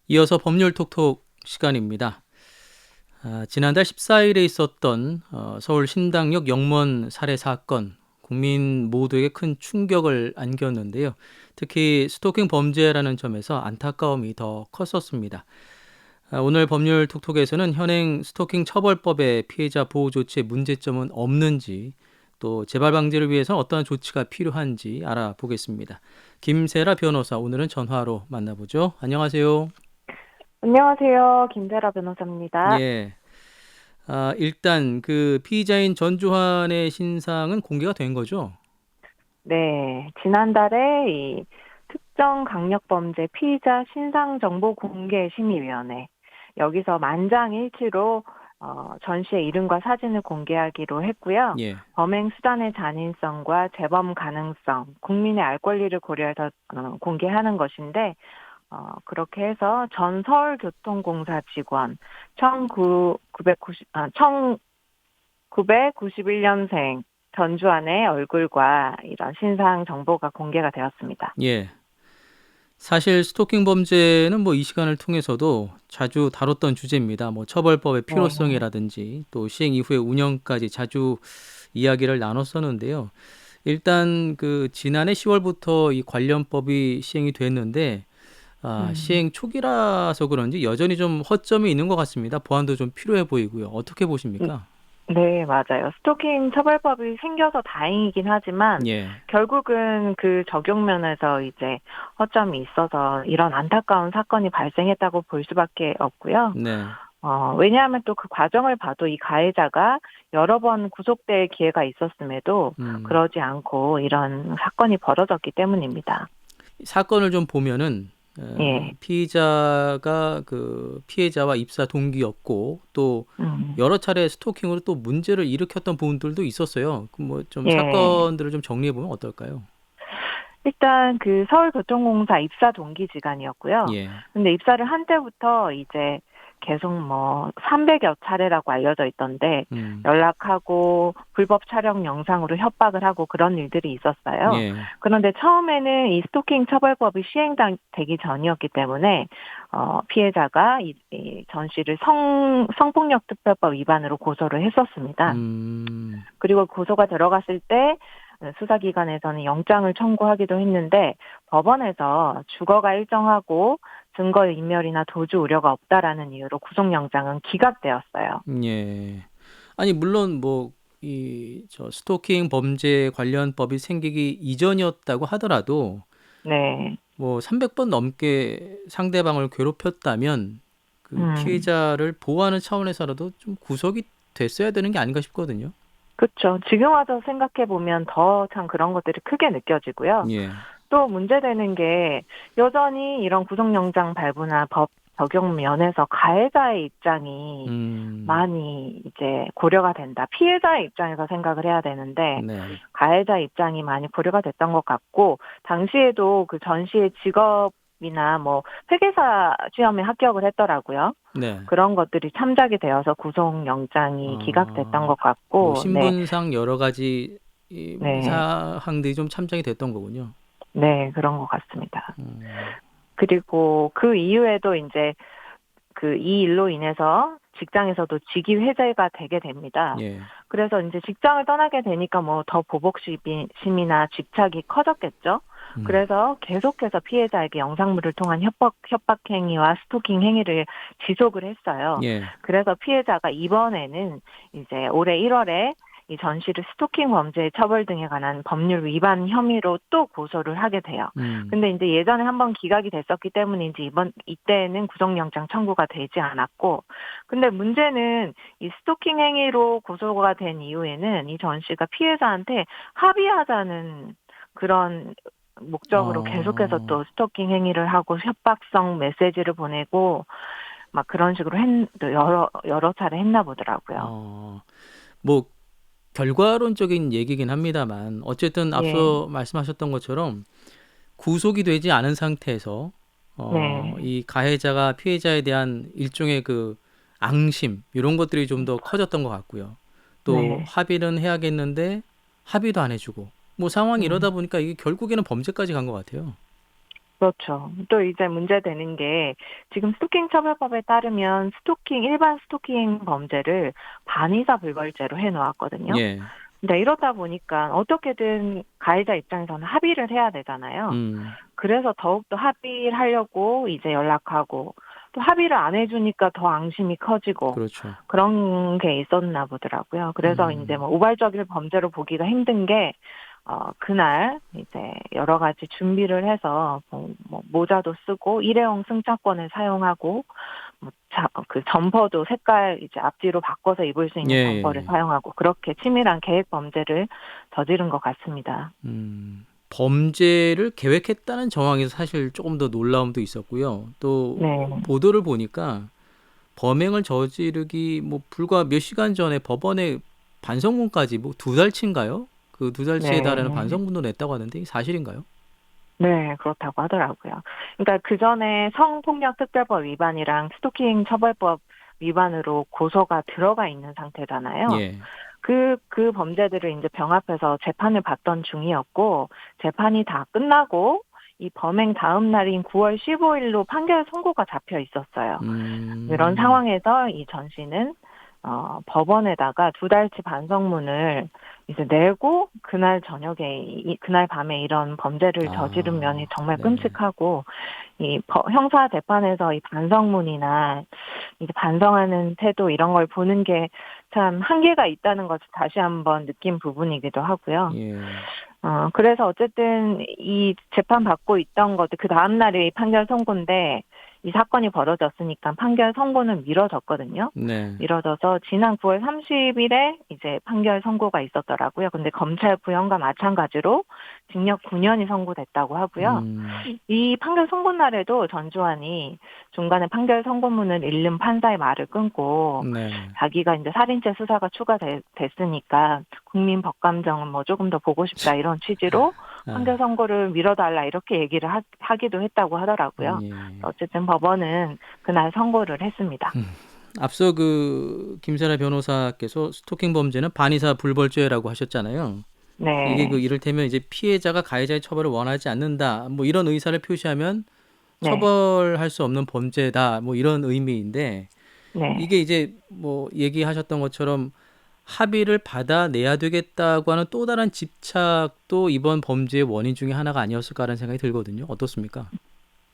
이어서 법률 톡톡 시간입니다. 지난달 14일에 있었던 서울 신당역 영무원 살해 사건, 국민 모두에게 큰 충격을 안겼는데요. 특히 스토킹 범죄라는 점에서 안타까움이 더 컸었습니다. 오늘 법률 톡톡에서는 현행 스토킹 처벌법의 피해자 보호 조치에 문제점은 없는지, 또 재발 방지를 위해서 어떠한 조치가 필요한지 알아보겠습니다. 김세라 변호사, 오늘은 전화로 만나보죠. 안녕하세요. 안녕하세요. 김대라 변호사입니다. 예. 일단 그 피의자인 전주환의 신상은 공개가 된 거죠? 네, 지난달에 이 특정강력범죄 피의자 신상정보공개심의위원회 여기서 만장일치로 전 씨의 이름과 사진을 공개하기로 했고요. 예. 범행 수단의 잔인성과 재범 가능성, 국민의 알 권리를 고려해서 공개하는 것인데 그렇게 해서 전 서울교통공사 직원 1991년생 전주환의 얼굴과 이런 신상 정보가 공개가 되었습니다. 예. 사실 스토킹 범죄는 뭐 이 시간을 통해서도 자주 다뤘던 주제입니다. 뭐 처벌법의 네. 필요성이라든지 또 시행 이후의 운영까지 자주 이야기를 나눴었는데요. 일단 그 지난해 10월부터 이 관련법이 시행이 됐는데 음. 시행 초기라서 그런지 여전히 좀 허점이 있는 것 같습니다. 보완도 좀 필요해 보이고요. 어떻게 음, 보십니까? 네, 맞아요. 스토킹 처벌법이 생겨서 다행이긴 하지만 예. 결국은 그 적용면에서 이제 허점이 있어서 이런 안타까운 사건이 발생했다고 볼 수밖에 없고요. 네. 왜냐하면 또 그 과정을 봐도 이 가해자가 여러 번 구속될 기회가 있었음에도 음. 그러지 않고 이런 사건이 벌어졌기 때문입니다. 사건을 좀 보면은 예. 피의자가 그 피해자와 입사 동기였고 또 음. 여러 차례 스토킹으로 또 문제를 일으켰던 부분들도 있었어요. 그 뭐 좀 예. 사건들을 좀 정리해 보면 어떨까요? 일단 그 서울교통공사 입사 동기지간이었고요. 예. 근데 입사를 한 때부터 이제 계속 뭐 300여 차례라고 알려져 있던데 음. 연락하고 불법 촬영 영상으로 협박을 하고 그런 일들이 있었어요. 예. 그런데 처음에는 이 스토킹 처벌법이 시행되기 전이었기 때문에 피해자가 이전 씨를 성폭력특별법 위반으로 고소를 했었습니다. 음. 그리고 고소가 들어갔을 때 수사기관에서는 영장을 청구하기도 했는데 법원에서 주거가 일정하고 증거인멸이나 도주 우려가 없다라는 이유로 구속영장은 기각되었어요. 예. 아니 물론 뭐 이 저 스토킹 범죄 관련법이 생기기 이전이었다고 하더라도 네. 뭐 300번 넘게 상대방을 괴롭혔다면 그 음. 피해자를 보호하는 차원에서라도 좀 구속이 됐어야 되는 게 아닌가 싶거든요. 그렇죠. 지금 와서 생각해 보면 더 참 그런 것들이 크게 느껴지고요. 예. 또 문제되는 게 여전히 이런 구속영장 발부나 법 적용 면에서 가해자의 입장이 음. 많이 이제 고려가 된다. 피해자의 입장에서 생각을 해야 되는데 네. 가해자 입장이 많이 고려가 됐던 것 같고 당시에도 그 전 씨의 직업이나 뭐 회계사 시험에 합격을 했더라고요. 네. 그런 것들이 참작이 되어서 구속영장이 기각됐던 아. 것 뭐 같고, 네, 신분상 여러 가지 이 네, 사항들이 좀 참작이 됐던 거군요. 네, 그런 것 같습니다. 음. 그리고 그 이후에도 이제 그 이 일로 인해서 직장에서도 직위 해제가 되게 됩니다. 예. 그래서 이제 직장을 떠나게 되니까 뭐 더 보복심이나 집착이 커졌겠죠. 음. 그래서 계속해서 피해자에게 영상물을 통한 협박 행위와 스토킹 행위를 지속을 했어요. 예. 그래서 피해자가 이번에는 이제 올해 1월에 이 전 씨를 스토킹 범죄 처벌 등에 관한 법률 위반 혐의로 또 고소를 하게 돼요. 음. 근데 이제 예전에 한번 기각이 됐었기 때문에 이제 이때는 구속영장 청구가 되지 않았고, 근데 문제는 이 스토킹 행위로 고소가 된 이후에는 이 전 씨가 피해자한테 합의하자는 그런 목적으로 계속해서 어. 또 스토킹 행위를 하고 협박성 메시지를 보내고 막 그런 식으로 또 여러 차례 했나 보더라고요. 어. 뭐 결과론적인 얘기긴 합니다만 어쨌든 예, 앞서 말씀하셨던 것처럼 구속이 되지 않은 상태에서 네, 이 가해자가 피해자에 대한 일종의 그 앙심 이런 것들이 좀 더 커졌던 것 같고요. 또 네, 합의는 해야겠는데 합의도 안 해주고 뭐 상황이 이러다 음. 보니까 이게 결국에는 범죄까지 간 것 같아요. 그렇죠. 또 이제 문제되는 게 지금 스토킹 처벌법에 따르면 일반 스토킹 범죄를 반의사 불벌죄로 해 놓았거든요. 예. 근데 이러다 보니까 어떻게든 가해자 입장에서는 합의를 해야 되잖아요. 음. 그래서 더욱더 합의를 하려고 이제 연락하고 또 합의를 안 해주니까 더 앙심이 커지고 그렇죠. 그런 게 있었나 보더라고요. 그래서 이제 음. 뭐 우발적인 범죄로 보기가 힘든 게 그날 이제 여러 가지 준비를 해서 뭐 모자도 쓰고 일회용 승차권을 사용하고 그 점퍼도 색깔 이제 앞뒤로 바꿔서 입을 수 예, 있는 점퍼를 예. 사용하고 그렇게 치밀한 계획 범죄를 저지른 것 같습니다. 범죄를 계획했다는 정황에서 사실 조금 더 놀라움도 있었고요. 또 네, 보도를 보니까 범행을 저지르기 뭐 불과 몇 시간 전에 법원에 반성문까지 뭐 두 달치인가요? 그 두 달치에 달하는 네. 반성문도 냈다고 하는데 이게 사실인가요? 네, 그렇다고 하더라고요. 그러니까 그 전에 성폭력특별법 위반이랑 스토킹 처벌법 위반으로 고소가 들어가 있는 상태잖아요. 예. 그 범죄들을 이제 병합해서 재판을 받던 중이었고, 재판이 다 끝나고, 이 범행 다음 날인 9월 15일로 판결 선고가 잡혀 있었어요. 이런 음. 상황에서 이 전 씨는 법원에다가 두 달치 반성문을 이제 내고 그날 저녁에 그날 밤에 이런 범죄를 저지른 면이 아, 정말 네네. 끔찍하고 형사 재판에서 이 반성문이나 이제 반성하는 태도 이런 걸 보는 게 참 한계가 있다는 것을 다시 한번 느낀 부분이기도 하고요. 예. 그래서 어쨌든 이 재판 받고 있던 것들, 그 다음날이 판결 선고인데, 이 사건이 벌어졌으니까 판결 선고는 미뤄졌거든요. 네. 미뤄져서 지난 9월 30일에 이제 판결 선고가 있었더라고요. 근데 검찰 부형과 마찬가지로 징역 9년이 선고됐다고 하고요. 음. 이 판결 선고 날에도 전주환이 중간에 판결 선고문을 읽는 판사의 말을 끊고 네. 자기가 이제 살인죄 수사가 추가됐으니까 국민 법감정은 뭐 조금 더 보고 싶다 이런 취지로 판결 아, 선고를 미뤄달라 이렇게 얘기를 하기도 했다고 하더라고요. 예. 어쨌든 법원은 그날 선고를 했습니다. 앞서 그 김사라 변호사께서 스토킹 범죄는 반의사 불벌죄라고 하셨잖아요. 이게 그 네, 이를테면 이제 피해자가 가해자의 처벌을 원하지 않는다. 뭐 이런 의사를 표시하면 네, 처벌할 수 없는 범죄다. 뭐 이런 의미인데 네. 이게 이제 뭐 얘기하셨던 것처럼 합의를 받아내야 되겠다고 하는 또 다른 집착도 이번 범죄의 원인 중에 하나가 아니었을까라는 생각이 들거든요. 어떻습니까?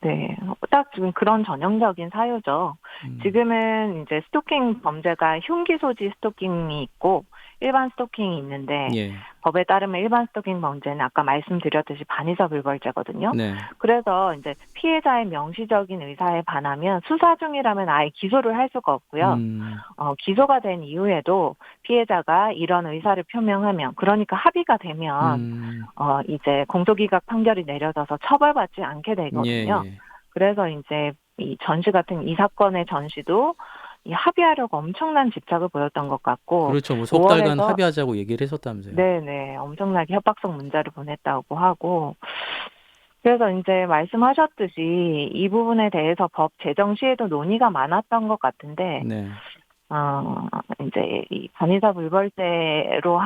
네, 딱 지금 그런 전형적인 사유죠. 음. 지금은 이제 스토킹 범죄가 흉기 소지 스토킹이 있고 일반 스토킹이 있는데 예. 법에 따르면 일반 스토킹 범죄는 아까 말씀드렸듯이 반의사 불벌죄거든요. 네. 그래서 이제 피해자의 명시적인 의사에 반하면 수사 중이라면 아예 기소를 할 수가 없고요. 음. 기소가 된 이후에도 피해자가 이런 의사를 표명하면, 그러니까 합의가 되면, 음. 이제 공소기각 판결이 내려져서 처벌받지 않게 예, 되거든요. 예. 그래서 이제 이 전시 같은 이 사건의 전시도 이 합의하려고 엄청난 집착을 보였던 것 같고, 그렇죠. 뭐 석 달간 5월에서, 합의하자고 얘기를 했었다면서요. 네네, 엄청나게 협박성 문자를 보냈다고 하고, 그래서 이제 말씀하셨듯이 이 부분에 대해서 법 제정 시에도 논의가 많았던 것 같은데, 네. 어, 이제 이 반의사 불벌죄로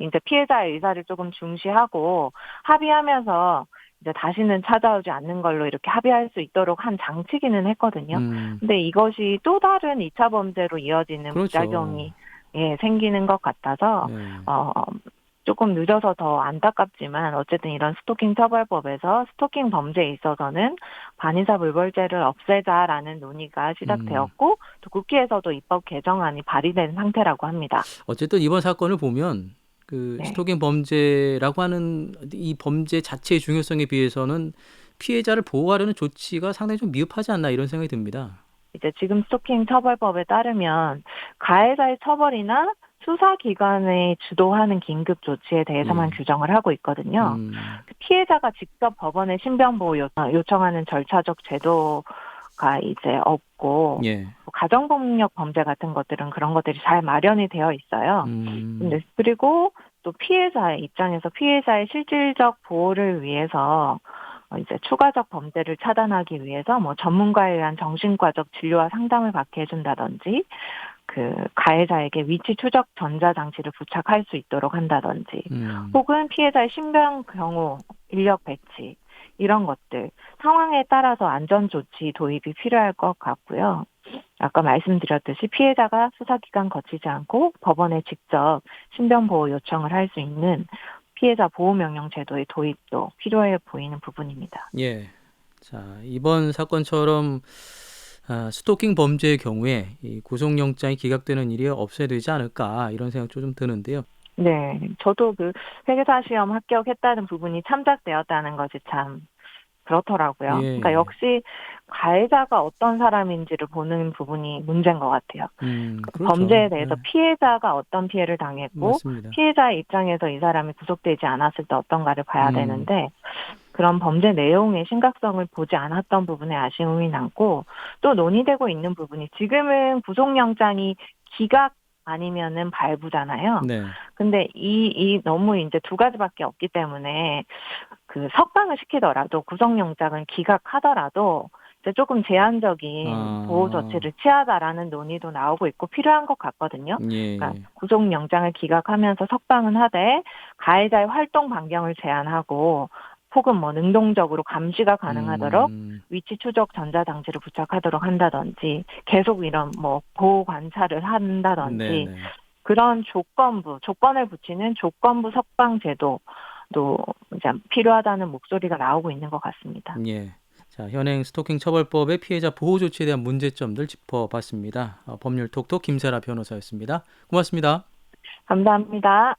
이제 피해자의 의사를 조금 중시하고 합의하면서 이제 다시는 찾아오지 않는 걸로 이렇게 합의할 수 있도록 한 장치기는 했거든요. 음. 근데 이것이 또 다른 2차 범죄로 이어지는 그렇죠. 부작용이 생기는 것 같아서, 예. 어, 조금 늦어서 더 안타깝지만 어쨌든 이런 스토킹 처벌법에서 스토킹 범죄에 있어서는 반의사 불벌죄를 없애자라는 논의가 음. 시작되었고 또 국회에서도 입법 개정안이 발의된 상태라고 합니다. 어쨌든 이번 사건을 보면 그 네. 스토킹 범죄라고 하는 이 범죄 자체의 중요성에 비해서는 피해자를 보호하려는 조치가 상당히 좀 미흡하지 않나 이런 생각이 듭니다. 이제 지금 스토킹 처벌법에 따르면 가해자의 처벌이나 수사기관에 주도하는 긴급 조치에 대해서만 예. 규정을 하고 있거든요. 음. 피해자가 직접 법원에 신변보호 요청하는 절차적 제도가 이제 없고, 예. 가정폭력 범죄 같은 것들은 그런 것들이 잘 마련이 되어 있어요. 음. 근데 그리고 또 피해자의 입장에서 피해자의 실질적 보호를 위해서 이제 추가적 범죄를 차단하기 위해서 뭐 전문가에 의한 정신과적 진료와 상담을 받게 해준다든지 그 가해자에게 위치 추적 전자장치를 부착할 수 있도록 한다든지 음. 혹은 피해자의 신변 경우 인력 배치 이런 것들 상황에 따라서 안전 조치 도입이 필요할 것 같고요. 아까 말씀드렸듯이 피해자가 수사기관 거치지 않고 법원에 직접 신변 보호 요청을 할 수 있는 피해자 보호명령 제도의 도입도 필요해 보이는 부분입니다. 예. 자, 이번 사건처럼 스토킹 범죄의 경우에 이 구속영장이 기각되는 일이 없어야 되지 않을까 이런 생각도 좀 드는데요. 네, 저도 그 회계사 시험 합격했다는 부분이 참작되었다는 것이 참 그렇더라고요. 그러니까 예. 역시 가해자가 어떤 사람인지를 보는 부분이 문제인 것 같아요. 그 그렇죠. 범죄에 대해서 예, 피해자가 어떤 피해를 당했고 맞습니다. 피해자의 입장에서 이 사람이 구속되지 않았을 때 어떤가를 봐야 음, 되는데 그런 범죄 내용의 심각성을 보지 않았던 부분에 아쉬움이 남고 또 논의되고 있는 부분이 지금은 구속영장이 기각 아니면은 발부잖아요. 네. 근데 이 너무 이제 두 가지밖에 없기 때문에 그 석방을 시키더라도 구속영장을 기각하더라도 이제 조금 제한적인 보호 아, 조치를 취하자라는 논의도 나오고 있고 필요한 것 같거든요. 예, 그러니까 예. 구속영장을 기각하면서 석방은 하되 가해자의 활동 반경을 제한하고 혹은 뭐 능동적으로 감시가 가능하도록 음, 위치 추적 전자장치를 부착하도록 한다든지 계속 이런 뭐 보호 관찰을 네, 한다든지 네. 그런 조건을 붙이는 조건부 석방 제도도 이제 필요하다는 목소리가 나오고 있는 것 같습니다. 예. 자, 현행 스토킹 처벌법의 피해자 보호 조치에 대한 문제점들 짚어봤습니다. 법률 톡톡 김세라 변호사였습니다. 고맙습니다. 감사합니다.